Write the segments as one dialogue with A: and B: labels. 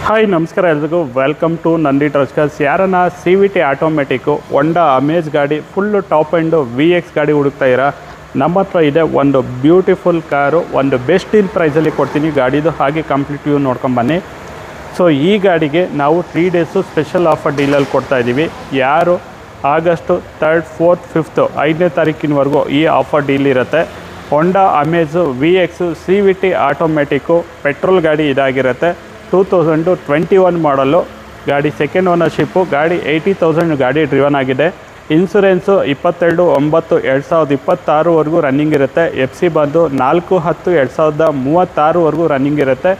A: Hi ನಮಸ್ಕಾರ ಎಲ್ರಿಗೂ welcome to Nandi ಟ್ರಸ್ಕರ್ಸ್. ಯಾರನ್ನ C V T automatic Honda Amaze ಗಾಡಿ full top and V X ಗಾಡಿ ಹುಡುಕ್ತಾ ಇರ ನಮ್ಮ ಹತ್ರ ಇದೆ ಒಂದು ಬ್ಯೂಟಿಫುಲ್ ಕಾರು, ಒಂದು ಬೆಸ್ಟ್ ಡೀಲ್ ಪ್ರೈಸಲ್ಲಿ ಕೊಡ್ತೀನಿ ಗಾಡಿದು. ಹಾಗೆ ಕಂಪ್ಲೀಟ್ ವ್ಯೂ ನೋಡ್ಕೊಂಬನ್ನಿ. ಸೊ ಈ ಗಾಡಿಗೆ ನಾವು 3 ಡೇಸು ಸ್ಪೆಷಲ್ ಆಫರ್ ಡೀಲಲ್ಲಿ ಕೊಡ್ತಾಯಿದ್ದೀವಿ. ಯಾರು ಆಗಸ್ಟು 3rd 4th 5th 5ನೇ ತಾರೀಕಿನವರೆಗೂ ಈ ಆಫರ್ ಡೀಲ್ ಇರುತ್ತೆ. Honda Amaze V X C V T automatic petrol ಗಾಡಿ ಇದಾಗಿರುತ್ತೆ. 2021 ಮಾಡಲು ಗಾಡಿ, ಸೆಕೆಂಡ್ ಓನರ್ಶಿಪ್ಪು ಗಾಡಿ, 80,000 ಗಾಡಿ ಡ್ರಿವನ್ ಆಗಿದೆ. ಇನ್ಸೂರೆನ್ಸು 22/9/2026ವರೆಗೂ ರನ್ನಿಂಗ್ ಇರುತ್ತೆ. ಎಫ್ ಸಿ ಬಂದು 4/10/2036ವರೆಗೂ ರನ್ನಿಂಗ್ ಇರುತ್ತೆ.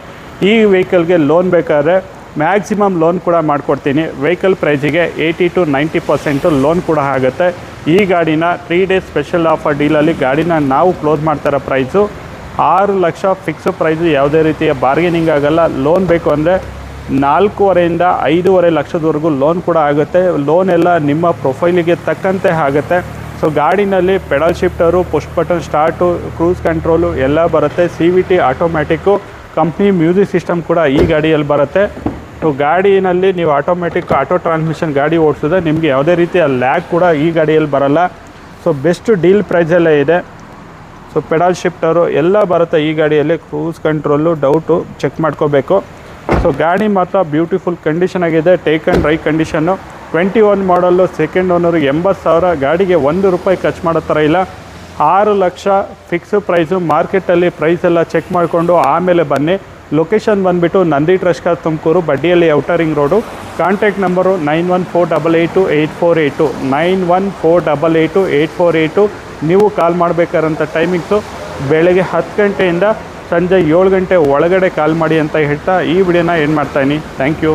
A: ಈ ವೆಹಿಕಲ್ಗೆ ಲೋನ್ ಬೇಕಾದ್ರೆ ಮ್ಯಾಕ್ಸಿಮಮ್ ಲೋನ್ ಕೂಡ ಮಾಡಿಕೊಡ್ತೀನಿ. ವೆಹಿಕಲ್ ಪ್ರೈಸಿಗೆ 80 to 90% ಲೋನ್ ಕೂಡ ಆಗುತ್ತೆ. ಈ ಗಾಡಿನ 3 ಡೇಸ್ ಸ್ಪೆಷಲ್ ಆಫರ್ ಡೀಲಲ್ಲಿ ಗಾಡಿನ ನಾವು ಕ್ಲೋಸ್ ಮಾಡ್ತಾರೋ ಪ್ರೈಸು 6 ಲಕ್ಷ ಫಿಕ್ಸು ಪ್ರೈಸು. ಯಾವುದೇ ರೀತಿಯ ಬಾರ್ಗೇನಿಂಗ್ ಆಗೋಲ್ಲ. ಲೋನ್ ಬೇಕು ಅಂದರೆ 4.5 to 5.5 ಲಕ್ಷದವರೆಗೂ ಲೋನ್ ಕೂಡ ಆಗುತ್ತೆ. ಲೋನ್ ಎಲ್ಲ ನಿಮ್ಮ ಪ್ರೊಫೈಲಿಗೆ ತಕ್ಕಂತೆ ಆಗುತ್ತೆ. ಸೊ ಗಾಡಿನಲ್ಲಿ pedal shifter, push button start, cruise control ಎಲ್ಲ ಬರುತ್ತೆ. C V T automatic company music system ಕೂಡ ಈ ಗಾಡಿಯಲ್ಲಿ ಬರುತ್ತೆ. ಸೊ ಗಾಡಿನಲ್ಲಿ ನೀವು ಆಟೋ ಟ್ರಾನ್ಸ್ಮಿಷನ್ ಗಾಡಿ ಓಡಿಸಿದ್ರೆ ನಿಮಗೆ ಯಾವುದೇ ರೀತಿಯ ಲ್ಯಾಗ್ ಕೂಡ ಈ ಗಾಡಿಯಲ್ಲಿ ಬರೋಲ್ಲ. ಸೊ ಬೆಸ್ಟ್ ಡೀಲ್ ಪ್ರೈಸಲ್ಲೇ ಇದೆ. ಸೊ ಪೆಡಲ್ ಶಿಫ್ಟರು ಎಲ್ಲ ಬರುತ್ತೆ ಈ ಗಾಡಿಯಲ್ಲಿ. ಕ್ರೂಸ್ ಕಂಟ್ರೋಲು ಡೌಟು ಚೆಕ್ ಮಾಡ್ಕೋಬೇಕು. ಸೊ ಗಾಡಿ ಮಾತ್ರ ಬ್ಯೂಟಿಫುಲ್ ಕಂಡೀಷನ್ ಆಗಿದೆ. Take and drive condition. 21 model, second owner, 80,000. ಗಾಡಿಗೆ ₹1 ಖರ್ಚು ಮಾಡೋ ಥರ ಇಲ್ಲ. 6 ಲಕ್ಷ ಫಿಕ್ಸು ಪ್ರೈಸು. ಮಾರ್ಕೆಟಲ್ಲಿ ಪ್ರೈಸ್ ಎಲ್ಲ ಚೆಕ್ ಮಾಡಿಕೊಂಡು ಆಮೇಲೆ ಬನ್ನಿ. ಲೊಕೇಶನ್ ಬಂದುಬಿಟ್ಟು ನಂದಿ ಟ್ರಸ್ಕರ್ಸ್ ತುಮಕೂರು, ಬಡ್ಡಿಯಲ್ಲಿ outer ring road. Contact number 9148828482 9148828482. ನೀವು ಕಾಲ್ ಮಾಡಬೇಕಾದಂಥ ಟೈಮಿಂಗ್ಸು ಬೆಳಗ್ಗೆ 10 ಗಂಟೆಯಿಂದ ಸಂಜೆ 7 ಗಂಟೆ ಒಳಗಡೆ ಕಾಲ್ ಮಾಡಿ ಅಂತ ಹೇಳ್ತಾ ಈ ವಿಡಿಯೋನ ಏನು ಮಾಡ್ತಾಯಿನಿ. Thank you.